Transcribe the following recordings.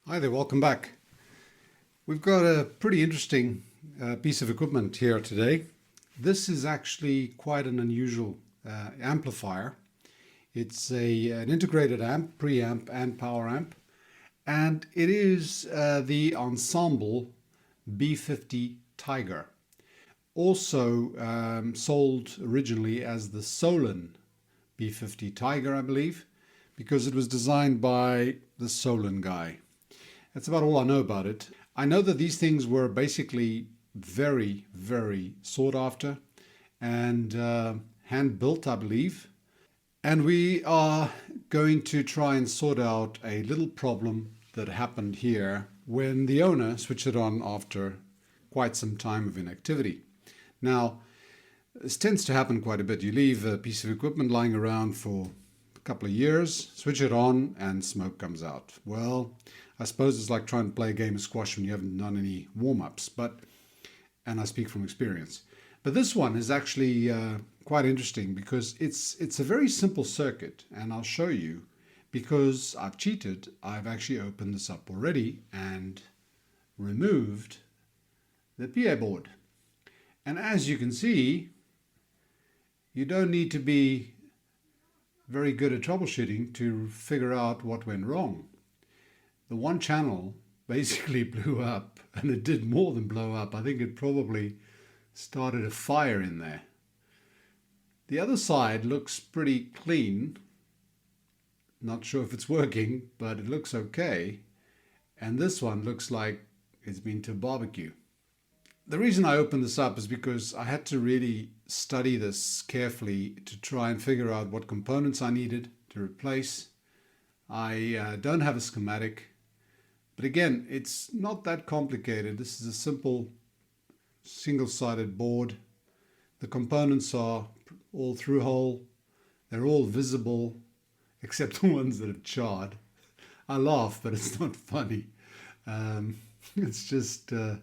Hi there, welcome back. We've got a pretty interesting piece of equipment here today. This is actually quite an unusual amplifier. It's an integrated amp, preamp and power amp, and it is the Ensemble B50 Tiger. Also sold originally as the Solen B50 Tiger, I believe, because it was designed by the Solen guy. That's about all I know about it. I know that these things were basically very, very sought after and hand built, I believe. And we are going to try and sort out a little problem that happened here when the owner switched it on after quite some time of inactivity. Now, this tends to happen quite a bit. You leave a piece of equipment lying around for a couple of years, switch it on, and smoke comes out. Well, I suppose it's like trying to play a game of squash when you haven't done any warm-ups, and I speak from experience. But this one is actually quite interesting because it's a very simple circuit, and I'll show you because I've cheated. I've actually opened this up already and removed the PA board. And as you can see, you don't need to be very good at troubleshooting to figure out what went wrong. The one channel basically blew up, and it did more than blow up. I think it probably started a fire in there. The other side looks pretty clean. Not sure if it's working, but it looks okay. And this one looks like it's been to a barbecue. The reason I opened this up is because I had to really study this carefully to try and figure out what components I needed to replace. I don't have a schematic, but again, it's not that complicated. This is a simple single-sided board. The components are all through hole. They're all visible, except the ones that have charred. I laugh, but it's not funny. It's just one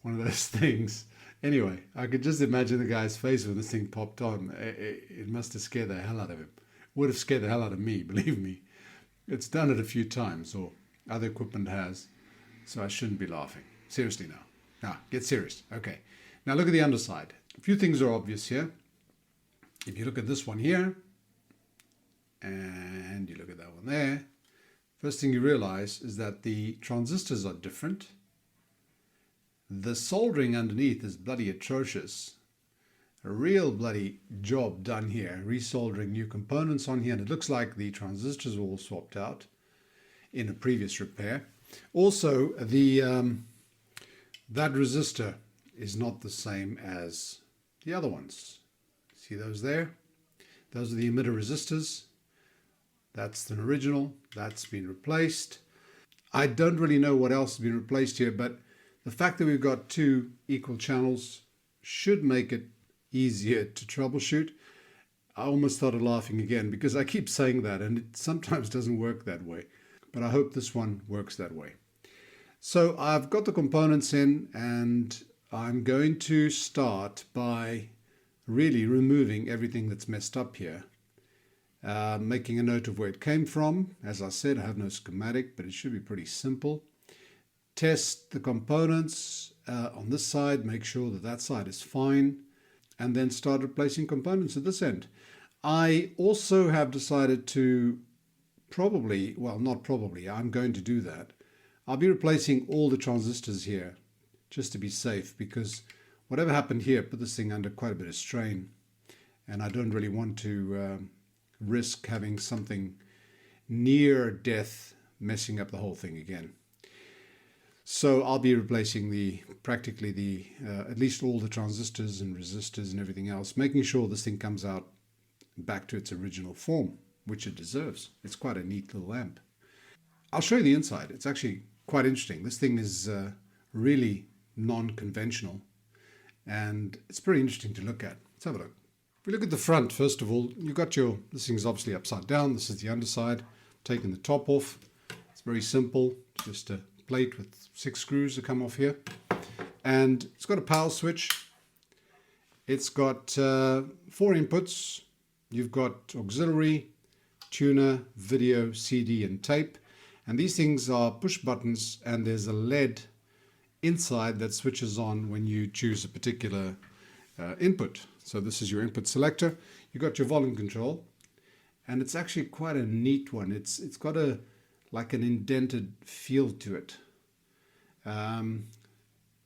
of those things. Anyway, I could just imagine the guy's face when this thing popped on. It must have scared the hell out of him. Would have scared the hell out of me, believe me. It's done it a few times, or other equipment has, so I shouldn't be laughing. Seriously now. Now, get serious. Okay. Now look at the underside. A few things are obvious here. If you look at this one here, and you look at that one there, first thing you realize is that the transistors are different. The soldering underneath is bloody atrocious. A real bloody job done here, resoldering new components on here, and it looks like the transistors were all swapped out in a previous repair. Also, that resistor is not the same as the other ones. See those there? Those are the emitter resistors. That's the original. That's been replaced. I don't really know what else has been replaced here, but the fact that we've got two equal channels should make it easier to troubleshoot. I almost started laughing again because I keep saying that and it sometimes doesn't work that way. But I hope this one works that way. So I've got the components in, and I'm going to start by really removing everything that's messed up here. Making a note of where it came from. As I said, I have no schematic, but it should be pretty simple. Test the components on this side, make sure that that side is fine, and then start replacing components at this end. I also have decided to I'm going to do that. I'll be replacing all the transistors here just to be safe, because whatever happened here put this thing under quite a bit of strain, and I don't really want to risk having something near death messing up the whole thing again. So I'll be replacing practically at least all the transistors and resistors and everything else, making sure this thing comes out back to its original form, which it deserves. It's quite a neat little amp. I'll show you the inside. It's actually quite interesting. This thing is really non-conventional, and it's pretty interesting to look at. Let's have a look. If we look at the front, first of all, you've got this thing's obviously upside down. This is the underside. Taking the top off. It's very simple. Just a plate with 6 screws that come off here, and it's got a power switch. It's got 4 inputs. You've got auxiliary, tuner, video, CD and tape, And these things are push buttons, and there's a LED inside that switches on when you choose a particular input. So this is your input selector. You've got your volume control, and it's actually quite a neat one. It's got a like an indented feel to it.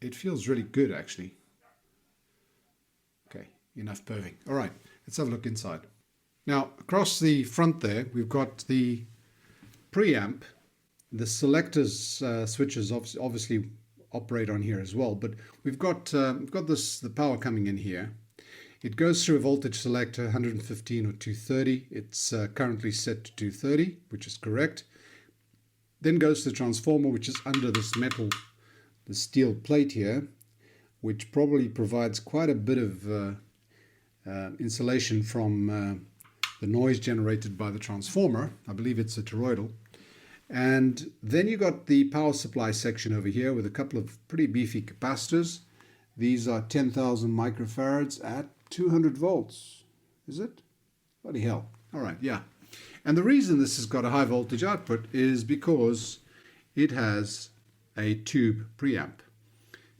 It feels really good, actually. Okay, enough perving. All right, let's have a look inside. Now, across the front there, we've got the preamp. The selectors switches obviously operate on here as well, but we've got the power coming in here. It goes through a voltage selector, 115 or 230. It's currently set to 230, which is correct. Then goes to the transformer, which is under this metal, the steel plate here, which probably provides quite a bit of insulation from the noise generated by the transformer. I believe it's a toroidal. And then you got the power supply section over here with a couple of pretty beefy capacitors. These are 10,000 microfarads at 200 volts. Is it? Bloody hell. All right, yeah. And the reason this has got a high voltage output is because it has a tube preamp.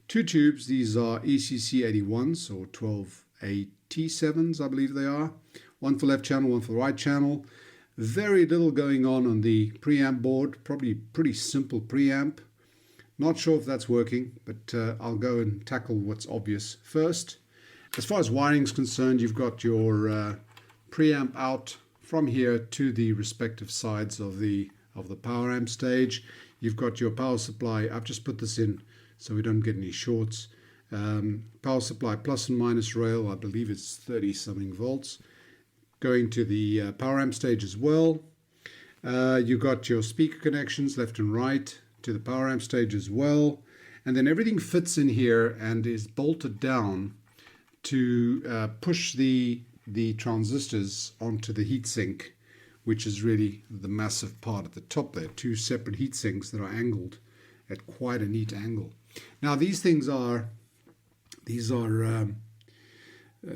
Two tubes. These are ECC81s or 12AT7s, I believe they are. One for left channel, one for the right channel. Very little going on the preamp board. Probably pretty simple preamp. Not sure if that's working, but I'll go and tackle what's obvious first. As far as wiring is concerned, you've got your preamp out from here to the respective sides of the power amp stage. You've got your power supply. I've just put this in so we don't get any shorts. Power supply plus and minus rail, I believe it's 30 something volts. Going to the power amp stage as well. You've got your speaker connections left and right to the power amp stage as well. And then everything fits in here and is bolted down to push the transistors onto the heatsink, which is really the massive part at the top there. Two separate heat sinks that are angled at quite a neat angle. Now these things are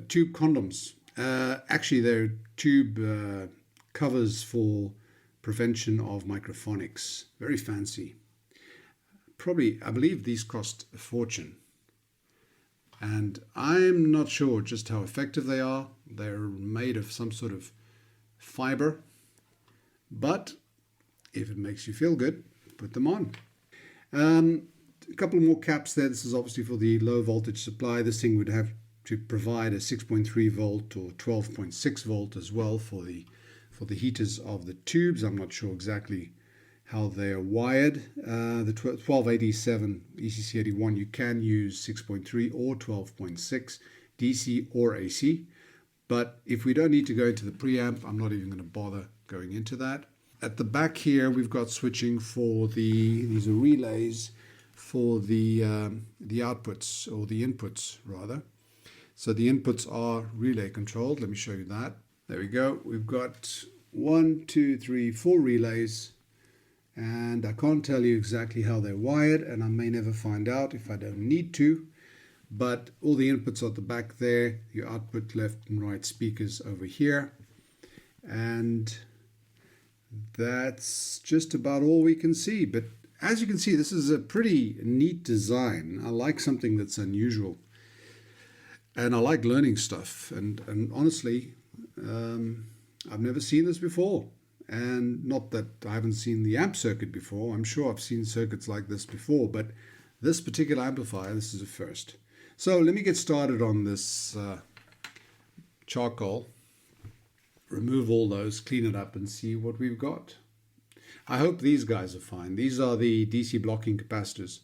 tube condoms. Actually, they're tube covers for prevention of microphonics. Very fancy. Probably, I believe these cost a fortune. And I'm not sure just how effective they are. They're made of some sort of fiber. But if it makes you feel good, put them on. A couple more caps there. This is obviously for the low voltage supply. This thing would have to provide a 6.3 volt or 12.6 volt as well for the heaters of the tubes. I'm not sure exactly how they are wired. The 1287 ECC81, you can use 6.3 or 12.6 DC or AC. But if we don't need to go into the preamp, I'm not even going to bother going into that. At the back here, we've got switching for these are relays for the outputs, or the inputs rather. So the inputs are relay controlled. Let me show you that. There we go. We've got 1, 2, 3, 4 relays, and I can't tell you exactly how they're wired, and I may never find out if I don't need to. But all the inputs are at the back there, your output left and right speakers over here, and that's just about all we can see. But as you can see, this is a pretty neat design. I like something that's unusual. And I like learning stuff, and honestly, I've never seen this before. And not that I haven't seen the amp circuit before. I'm sure I've seen circuits like this before, but this particular amplifier, this is a first. So let me get started on this charcoal. Remove all those, clean it up, and see what we've got. I hope these guys are fine. These are the DC blocking capacitors.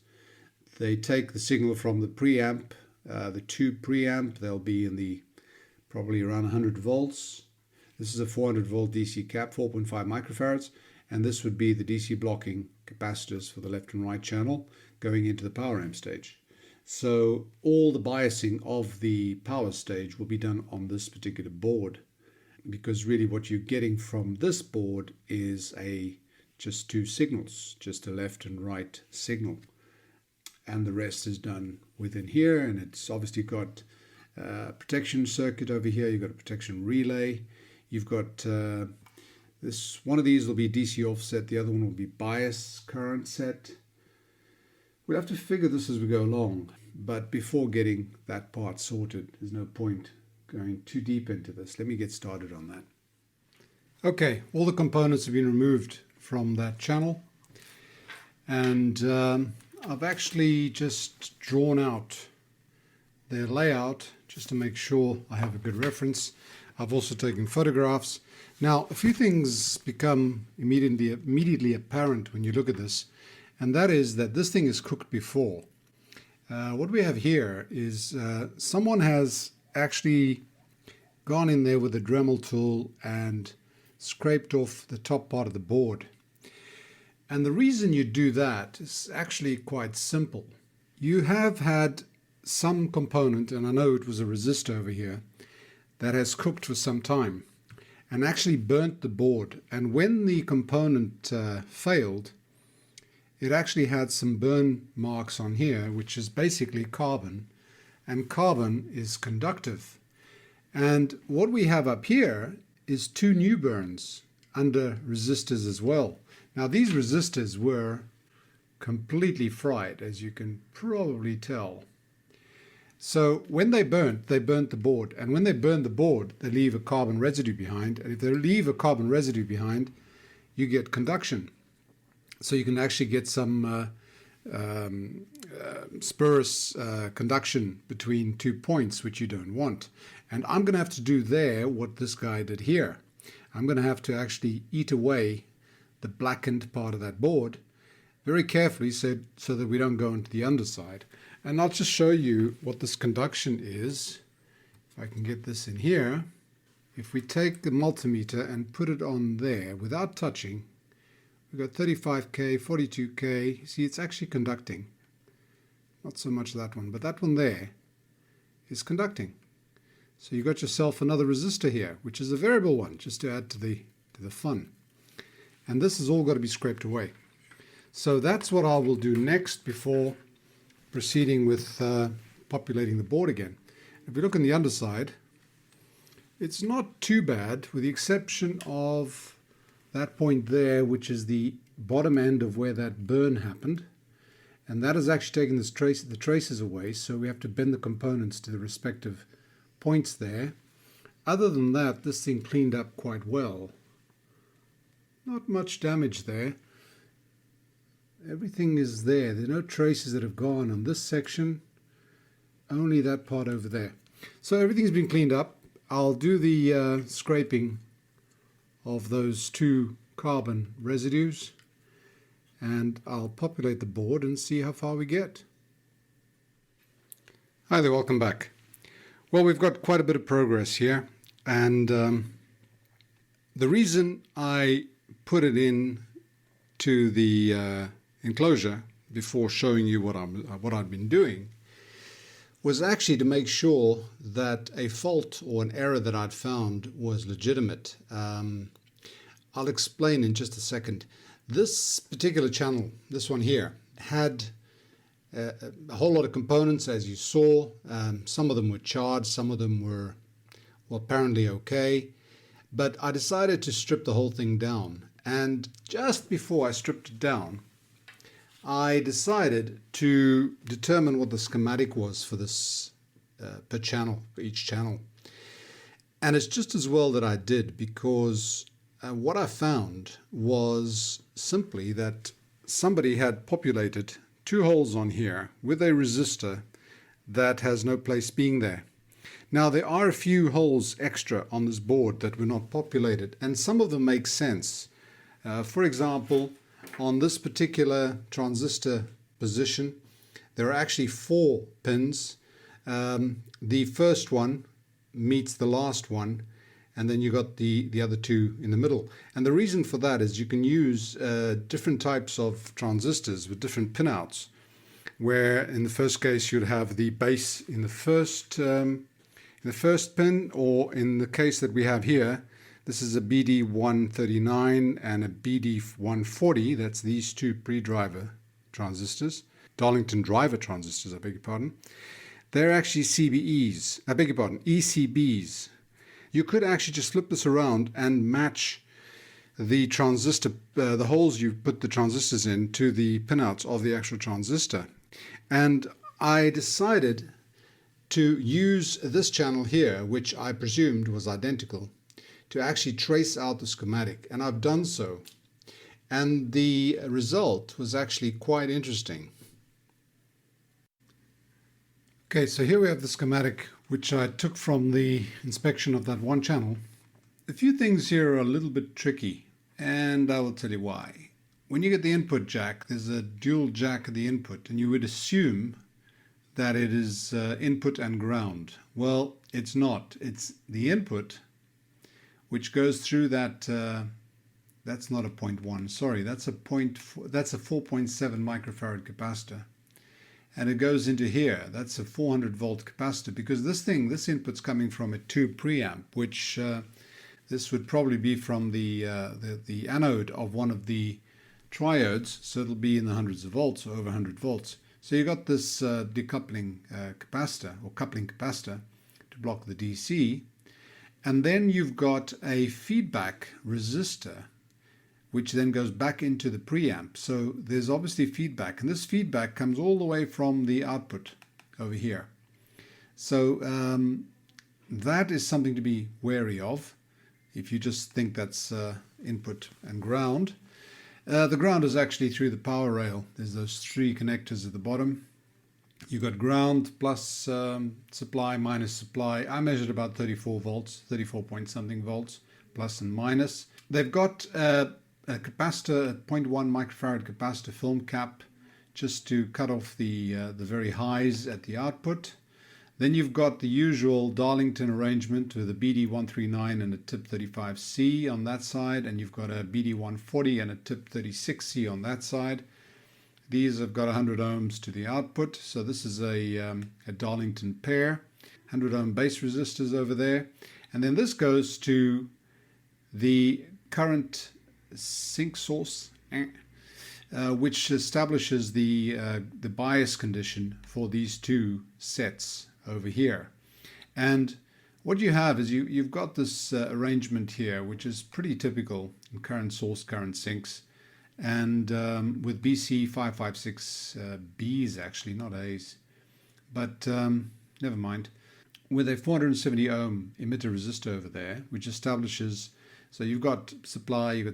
They take the signal from the preamp, the tube preamp. They'll be in the probably around 100 volts. This is a 400 volt DC cap, 4.5 microfarads, and this would be the DC blocking capacitors for the left and right channel going into the power amp stage. So all the biasing of the power stage will be done on this particular board, because really what you're getting from this board is just two signals, just a left and right signal, and the rest is done within here. And it's obviously got a protection circuit over here. You've got a protection relay. You've got One of these will be DC offset, the other one will be bias current set. We'll have to figure this as we go along, but before getting that part sorted, there's no point going too deep into this. Let me get started on that. Okay, all the components have been removed from that channel, and I've actually just drawn out their layout just to make sure I have a good reference. I've also taken photographs. Now, a few things become immediately apparent when you look at this, and that is that this thing is cooked before. What we have here is someone has actually gone in there with a Dremel tool and scraped off the top part of the board. And the reason you do that is actually quite simple. You have had some component, and I know it was a resistor over here, that has cooked for some time and actually burnt the board. And when the component failed, it actually had some burn marks on here, which is basically carbon, and carbon is conductive. And what we have up here is two new burns under resistors as well. Now, these resistors were completely fried, as you can probably tell. So when they burnt the board, and when they burn the board, they leave a carbon residue behind, and if they leave a carbon residue behind, you get conduction. So you can actually get some spurious conduction between 2 points, which you don't want. And I'm going to have to do there what this guy did here. I'm going to have to actually eat away the blackened part of that board very carefully so that we don't go into the underside. And I'll just show you what this conduction is. If I can get this in here. If we take the multimeter and put it on there without touching, we've got 35K, 42K. See, it's actually conducting. Not so much that one, but that one there is conducting. So you got yourself another resistor here, which is a variable one, just to add to the fun. And this has all got to be scraped away. So that's what I will do next before proceeding with populating the board again. If we look on the underside, it's not too bad, with the exception of that point there, which is the bottom end of where that burn happened. And that has actually taken the traces away, so we have to bend the components to the respective points there. Other than that, this thing cleaned up quite well. Not much damage there. Everything is there. There are no traces that have gone on this section, only that part over there. So everything's been cleaned up. I'll do the scraping of those two carbon residues, and I'll populate the board and see how far we get. Hi there, welcome back. Well, we've got quite a bit of progress here, and the reason I put it in to the enclosure before showing you what I've been doing was actually to make sure that a fault or an error that I'd found was legitimate. I'll explain in just a second. This particular channel, this one here, had a whole lot of components, as you saw. Some of them were charged, some of them were, well, apparently okay. But I decided to strip the whole thing down. And just before I stripped it down, I decided to determine what the schematic was for this per channel, for each channel. And it's just as well that I did, because what I found was simply that somebody had populated two holes on here with a resistor that has no place being there. Now, there are a few holes extra on this board that were not populated, and some of them make sense. For example, on this particular transistor position, there are actually 4 pins. The first one meets the last one, and then you got the other 2 in the middle. And the reason for that is you can use different types of transistors with different pinouts, where in the first case you'd have the base in the first pin, or in the case that we have here, this is a BD139 and a BD140. That's these 2 pre-driver transistors, Darlington driver transistors, I beg your pardon. They're actually CBEs, I beg your pardon, ECBs. You could actually just flip this around and match the transistor, the holes you put the transistors in to the pinouts of the actual transistor. And I decided to use this channel here, which I presumed was identical, to actually trace out the schematic, and I've done so. And the result was actually quite interesting. Okay, so here we have the schematic, which I took from the inspection of that one channel. A few things here are a little bit tricky, and I will tell you why. When you get the input jack, there's a dual jack at the input, and you would assume that it is input and ground. Well, it's not. It's the input, which goes through that. That's not a 0.1. Sorry, that's a 4.7 microfarad capacitor, and it goes into here. That's a 400 volt capacitor, because this input's coming from a tube preamp, which this would probably be from the anode of one of the triodes, so it'll be in the hundreds of volts or over 100 volts. So you've got this decoupling capacitor or coupling capacitor to block the DC, and then you've got a feedback resistor which then goes back into the preamp. So there's obviously feedback, and this feedback comes all the way from the output over here. So that is something to be wary of if you just think that's input and ground. The ground is actually through the power rail. There's those three connectors at the bottom. You've got ground plus supply minus supply. I measured about 34 volts, 34 point something volts, plus and minus. They've got a capacitor, a 0.1 microfarad capacitor film cap, just to cut off the very highs at the output. Then you've got the usual Darlington arrangement with a BD139 and a tip 35C on that side, and you've got a BD140 and a tip 36C on that side. These have got 100 ohms to the output, so this is a Darlington pair, 100 ohm base resistors over there. And then this goes to the current sink source, which establishes the bias condition for these two sets over here. And what you have is you've got this arrangement here, which is pretty typical in current source, current sinks, and with BC 556 Bs, actually, not As, but never mind, with a 470 ohm emitter resistor over there, which establishes, so you've got supply,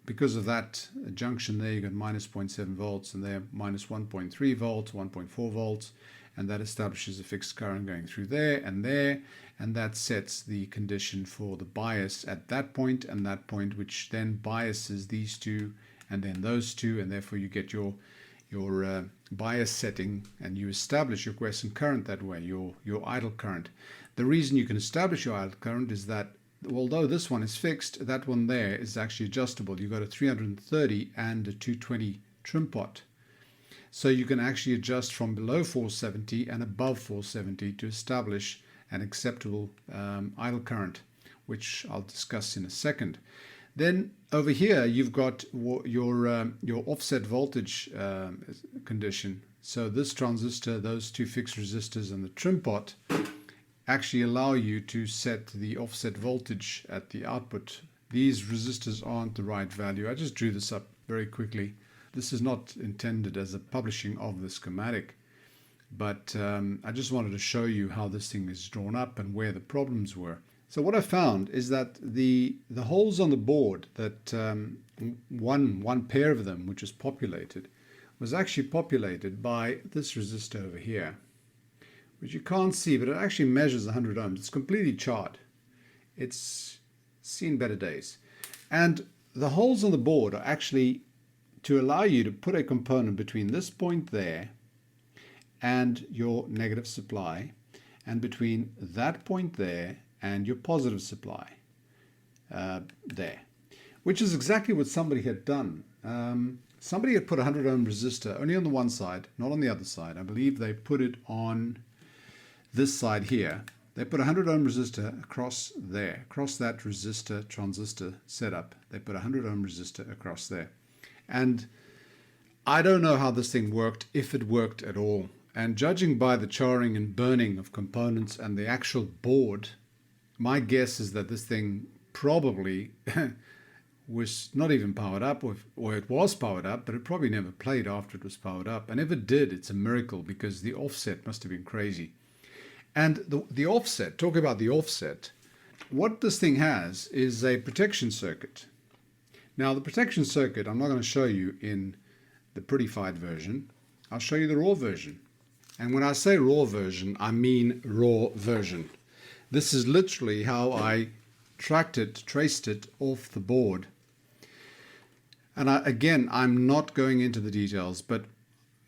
because of that junction there, you've got minus 0.7 volts, and there minus 1.3 volts, 1.4 volts, and that establishes a fixed current going through there, and that sets the condition for the bias at that point and that point, which then biases these two and then those two, and therefore you get your bias setting, and you establish your quiescent current that way, your idle current. The reason you can establish your idle current is that although this one is fixed, that one there is actually adjustable. You've got a 330 and a 220 trim pot. So you can actually adjust from below 470 and above 470 to establish an acceptable idle current, which I'll discuss in a second. Then over here you've got your offset voltage condition. So this transistor, those two fixed resistors, and the trim pot actually allow you to set the offset voltage at the output. These resistors aren't the right value. I just drew this up very quickly. This is not intended as a publishing of the schematic, but I just wanted to show you how this thing is drawn up and where the problems were. So what I found is that the holes on the board, that one pair of them, which is populated, was actually populated by this resistor over here, which you can't see, but it actually measures 100 ohms. It's completely charred. It's seen better days. And the holes on the board are actually to allow you to put a component between this point there and your negative supply, and between that point there and your positive supply there, which is exactly what somebody had done. Somebody had put a 100 ohm resistor only on the one side, not on the other side. I believe they put it on this side here. They put a 100 ohm resistor across there, across that resistor transistor setup. They put a 100 ohm resistor across there. And I don't know how this thing worked, if it worked at all. And judging by the charring and burning of components and the actual board, my guess is that this thing probably was not even powered up, or it was powered up, but it probably never played after it was powered up. And if it did, it's a miracle, because the offset must have been crazy. And the offset, talk about the offset, what this thing has is a protection circuit. Now the protection circuit, I'm not going to show you in the prettified version. I'll show you the raw version. And when I say raw version, I mean raw version. This is literally how I traced it off the board. And again, I'm not going into the details, but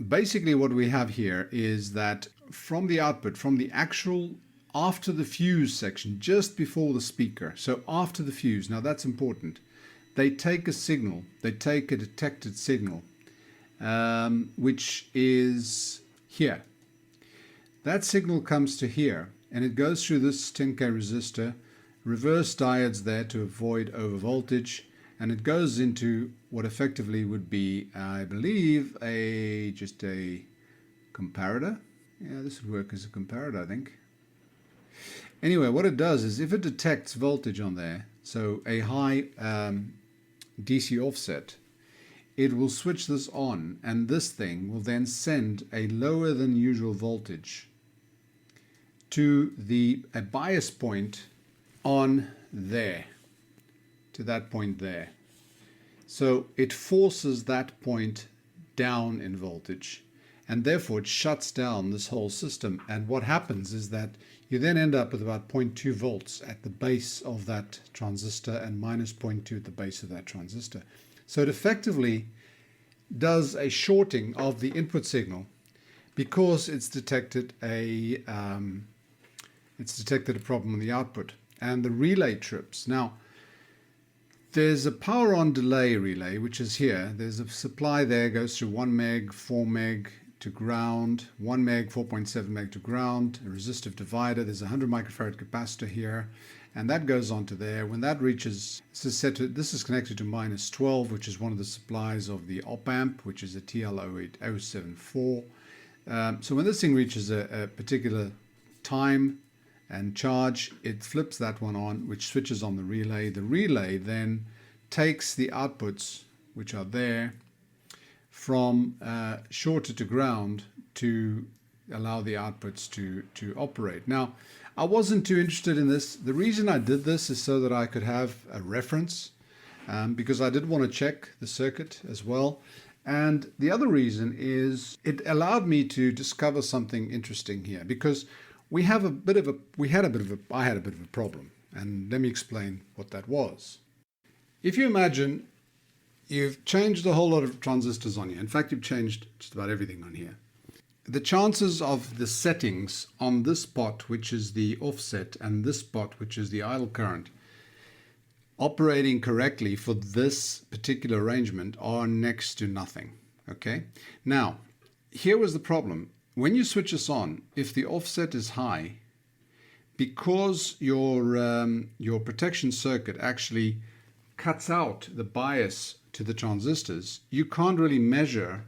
basically what we have here is that from the output, from the actual after the fuse section, just before the speaker, so after the fuse, now that's important, they take a signal, they take a detected signal, which is here. That signal comes to here, and it goes through this 10K resistor, reverse diodes there to avoid overvoltage, and it goes into what effectively would be, I believe, just a comparator. Yeah, this would work as a comparator, I think. Anyway, what it does is if it detects voltage on there, so a high DC offset, it will switch this on, and this thing will then send a lower than usual voltage to a bias point on there, to that point there. So it forces that point down in voltage, and therefore it shuts down this whole system. And what happens is that you then end up with about 0.2 volts at the base of that transistor and minus 0.2 at the base of that transistor. So it effectively does a shorting of the input signal because it's detected a problem in the output. And the relay trips. Now, there's a power on delay relay, which is here. There's a supply there, goes through 1 meg, 4 meg to ground, 1 meg, 4.7 meg to ground, a resistive divider. There's a 100 microfarad capacitor here, and that goes on to there. When that reaches, this is connected to minus 12, which is one of the supplies of the op-amp, which is a TL08074. So when this thing reaches a particular time and charge, it flips that one on, which switches on the relay. The relay then takes the outputs, which are there, from shorted to ground to allow the outputs to operate. Now, I wasn't too interested in this. The reason I did this is so that I could have a reference, because I did want to check the circuit as well. And the other reason is it allowed me to discover something interesting here, because I had a bit of a problem, and let me explain what that was. If you imagine you've changed a whole lot of transistors on here. In fact, you've changed just about everything on here. The chances of the settings on this pot, which is the offset, and this pot, which is the idle current, operating correctly for this particular arrangement are next to nothing. Okay? Now, here was the problem. When you switch this on, if the offset is high, because your protection circuit actually cuts out the bias to the transistors, you can't really measure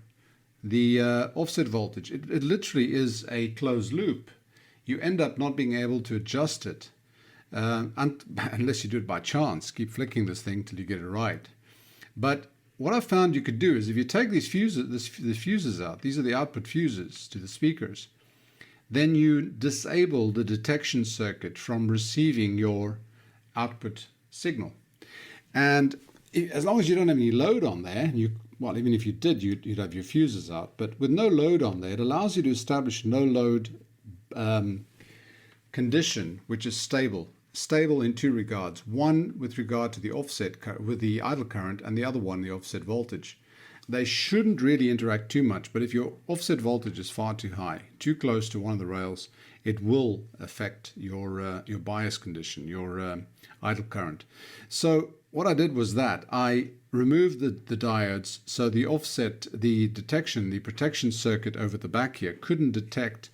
the offset voltage. It literally is a closed loop. You end up not being able to adjust it unless you do it by chance. Keep flicking this thing till you get it right. But what I found you could do is if you take these fuses, the fuses out, these are the output fuses to the speakers, then you disable the detection circuit from receiving your output signal. And as long as you don't have any load on there, well, even if you did, you'd have your fuses out. But with no load on there, it allows you to establish no load condition, which is stable. Stable in two regards. One with regard to the offset with the idle current, and the other one the offset voltage. They shouldn't really interact too much, but if your offset voltage is far too high, too close to one of the rails, it will affect your bias condition, your idle current. So what I did was that I removed the diodes, so the offset, the protection circuit over the back here couldn't detect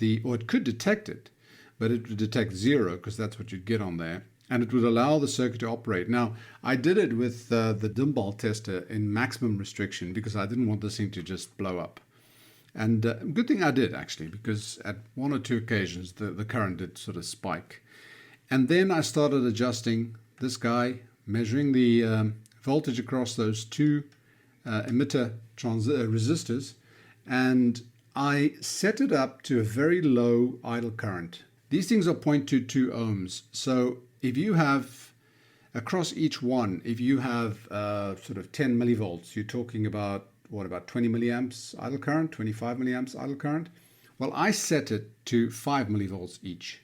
it could detect it, but it would detect 0 because that's what you'd get on there, and it would allow the circuit to operate. Now, I did it with the Dimbal tester in maximum restriction because I didn't want this thing to just blow up. And good thing I did, actually, because at one or two occasions the current did sort of spike. And then I started adjusting this guy, measuring the voltage across those two emitter resistors, and I set it up to a very low idle current. These things are 0.22 ohms. So if you have across each one, if you have sort of 10 millivolts, you're talking about what, about 20 milliamps idle current, 25 milliamps idle current? Well, I set it to 5 millivolts each.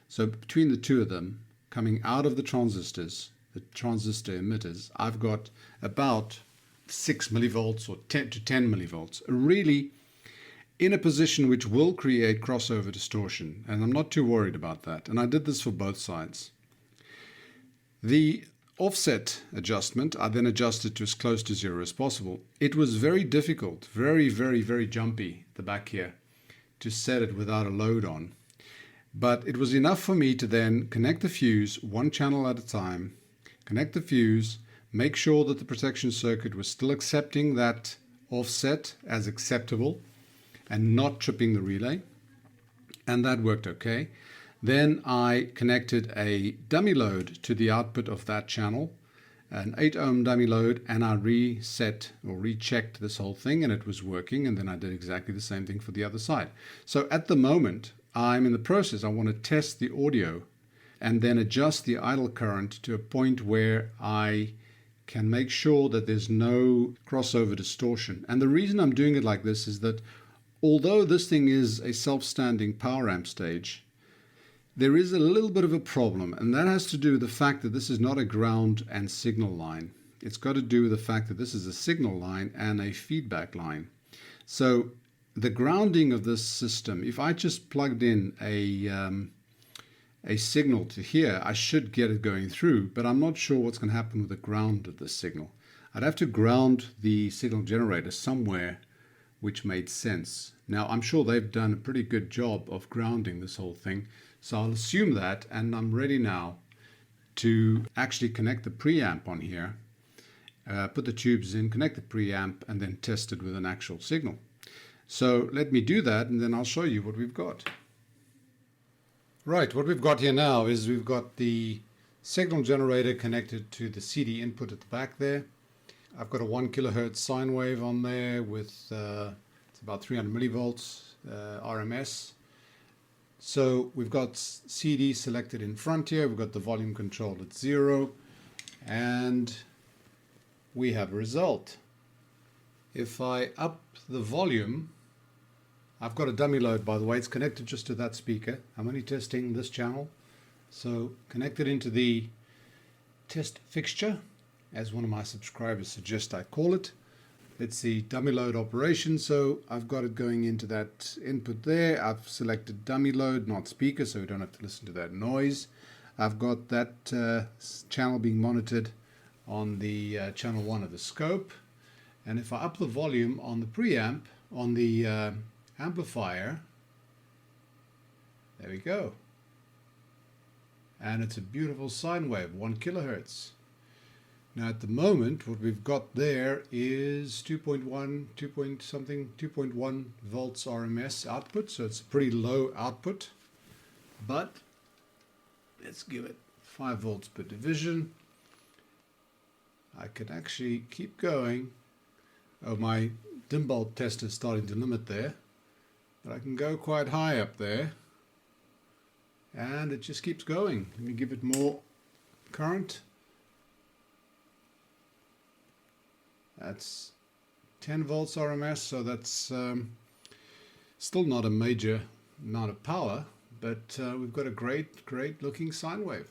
So between the two of them, coming out of the transistors, the transistor emitters, I've got about 6 millivolts or 10 to 10 millivolts, really in a position which will create crossover distortion. And I'm not too worried about that. And I did this for both sides. The offset adjustment, I then adjusted to as close to 0 as possible. It was very difficult, very, very, very jumpy at the back here to set it without a load on. But it was enough for me to then connect the fuse one channel at a time, connect the fuse, make sure that the protection circuit was still accepting that offset as acceptable and not tripping the relay. And that worked okay. Then I connected a dummy load to the output of that channel, an 8 ohm dummy load, and I reset or rechecked this whole thing and it was working, and then I did exactly the same thing for the other side. So at the moment, I'm in the process, I want to test the audio and then adjust the idle current to a point where I can make sure that there's no crossover distortion. And the reason I'm doing it like this is that although this thing is a self-standing power amp stage, there is a little bit of a problem, and that has to do with the fact that this is not a ground and signal line. It's got to do with the fact that this is a signal line and a feedback line. So the grounding of this system, if I just plugged in a signal to here, I should get it going through, but I'm not sure what's going to happen with the ground of this signal. I'd have to ground the signal generator somewhere which made sense. Now, I'm sure they've done a pretty good job of grounding this whole thing, so I'll assume that, and I'm ready now to actually connect the preamp on here, put the tubes in, connect the preamp, and then test it with an actual signal. So let me do that, and then I'll show you what we've got. Right, what we've got here now is we've got the signal generator connected to the CD input at the back there. I've got a 1 kilohertz sine wave on there with it's about 300 millivolts RMS. So we've got CD selected in front here, we've got the volume control at 0, and we have a result. If I up the volume, I've got a dummy load, by the way, it's connected just to that speaker. I'm only testing this channel. So connected into the test fixture, as one of my subscribers suggests I call it. It's the dummy load operation, so I've got it going into that input there. I've selected dummy load, not speaker, so we don't have to listen to that noise. I've got that channel being monitored on the channel 1 of the scope. And if I up the volume on the preamp, on the amplifier, there we go. And it's a beautiful sine wave, 1 kilohertz. Now at the moment, what we've got there is 2.1 volts RMS output, so it's a pretty low output, but let's give it 5 volts per division. I could actually keep going. Oh, my dim bulb test is starting to limit there, but I can go quite high up there, and it just keeps going. Let me give it more current. That's 10 volts RMS, so that's still not a major amount of power, but we've got a great looking sine wave.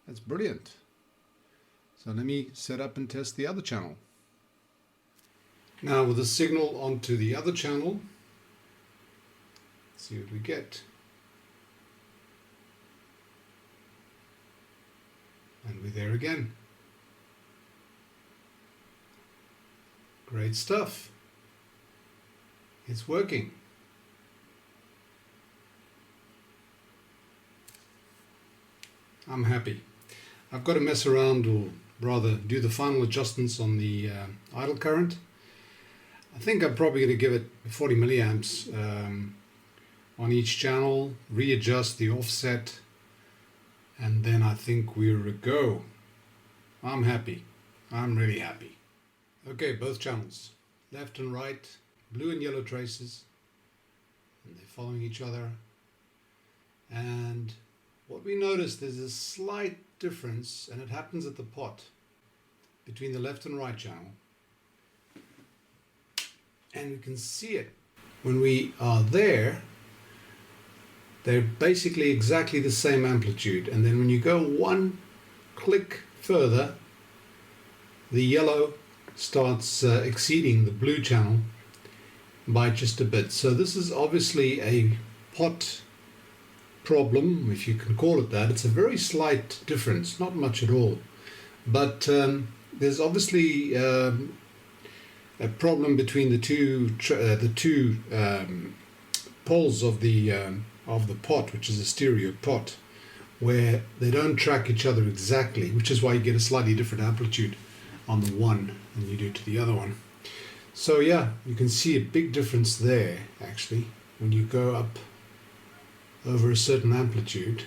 That's brilliant. So let me set up and test the other channel. Now with the signal onto the other channel, let's see what we get. And we're there again. Great stuff. It's working. I'm happy. I've got to mess around, or rather do the final adjustments on the idle current. I think I'm probably going to give it 40 milliamps on each channel, readjust the offset, and then I think we're a go. I'm happy. I'm really happy. Okay, both channels, left and right, blue and yellow traces, and they're following each other. And what we noticed is a slight difference, and it happens at the pot, between the left and right channel. And we can see it when we are there. They're basically exactly the same amplitude, and then when you go one click further, the yellow starts exceeding the blue channel by just a bit. So this is obviously a pot problem, if you can call it that. It's a very slight difference, not much at all, but there's obviously a problem between the two poles of the pot, which is a stereo pot, where they don't track each other exactly, which is why you get a slightly different amplitude on the one than you do to the other one. So yeah, you can see a big difference there actually when you go up over a certain amplitude.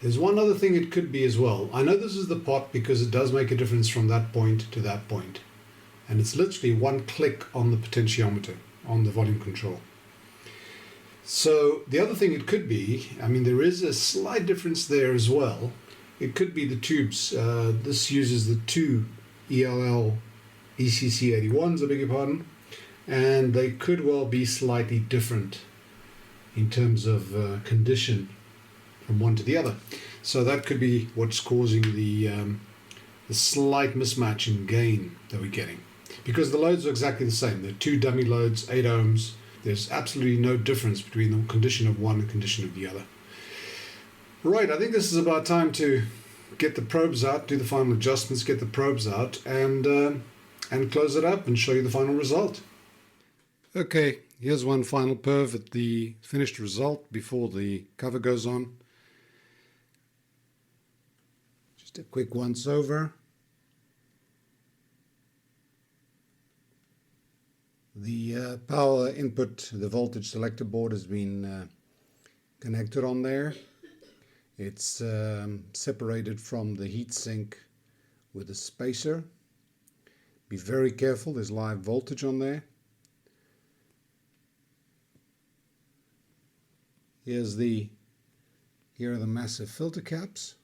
There's one other thing it could be as well. I know this is the pot because it does make a difference from that point to that point, and it's literally one click on the potentiometer on the volume control. So the other thing it could be, I mean, there is a slight difference there as well. It could be the tubes. This uses the two ELL ECC81s, I beg your pardon, and they could well be slightly different in terms of condition from one to the other. So that could be what's causing the slight mismatch in gain that we're getting. Because the loads are exactly the same. They're two dummy loads, 8 ohms. There's absolutely no difference between the condition of one and condition of the other. Right, I think this is about time to get the probes out, do the final adjustments, get the probes out, and close it up and show you the final result. Okay, here's one final perv at the finished result before the cover goes on. Just a quick once over. The power input, the voltage selector board has been connected on there. It's separated from the heatsink with a spacer. Be very careful, there's live voltage on there. Here are the massive filter caps.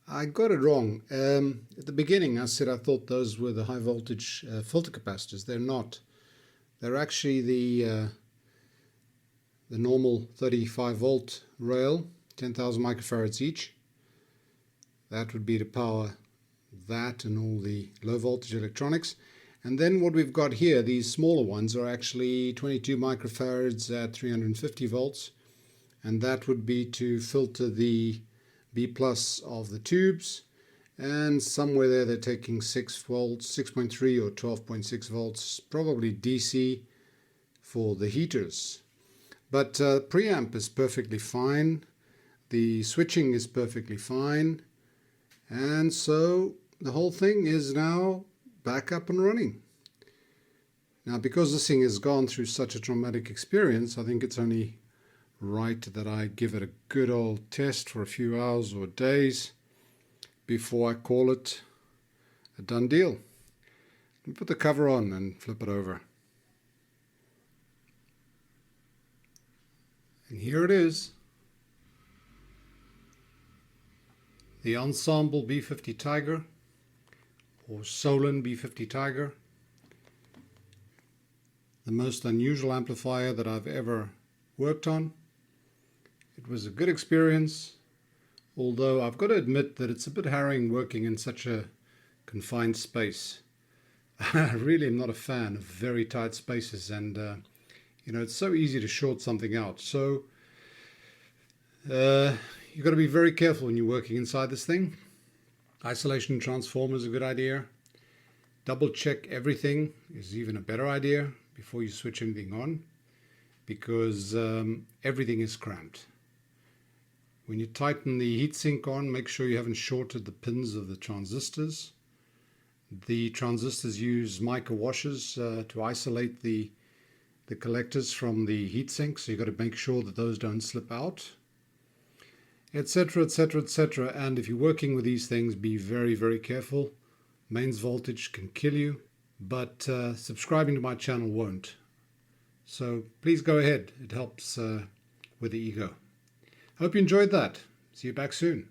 I got it wrong. At the beginning I said I thought those were the high voltage filter capacitors. They're not. They're actually the normal 35 volt rail, 10,000 microfarads each. That would be to power that and all the low voltage electronics. And then what we've got here, these smaller ones, are actually 22 microfarads at 350 volts. And that would be to filter the B plus of the tubes. And somewhere there they're taking 6 volts, 6.3 or 12.6 volts, probably DC for the heaters. But preamp is perfectly fine. The switching is perfectly fine. And so the whole thing is now back up and running. Now, because this thing has gone through such a traumatic experience, I think it's only right that I give it a good old test for a few hours or days before I call it a done deal. Let me put the cover on and flip it over. And here it is. The Ensemble B50 Tiger, or Solen B50 Tiger. The most unusual amplifier that I've ever worked on. It was a good experience. Although I've got to admit that it's a bit harrowing working in such a confined space. I really am not a fan of very tight spaces, and it's so easy to short something out. So you've got to be very careful when you're working inside this thing. Isolation transformer is a good idea. Double check everything is even a better idea before you switch anything on, because everything is cramped. When you tighten the heatsink on, make sure you haven't shorted the pins of the transistors. The transistors use mica washers to isolate the collectors from the heatsink, so you've got to make sure that those don't slip out. etc., etc., etc. And if you're working with these things, be very, very careful. Mains voltage can kill you, but subscribing to my channel won't. So please go ahead. It helps with the ego. Hope you enjoyed that. See you back soon.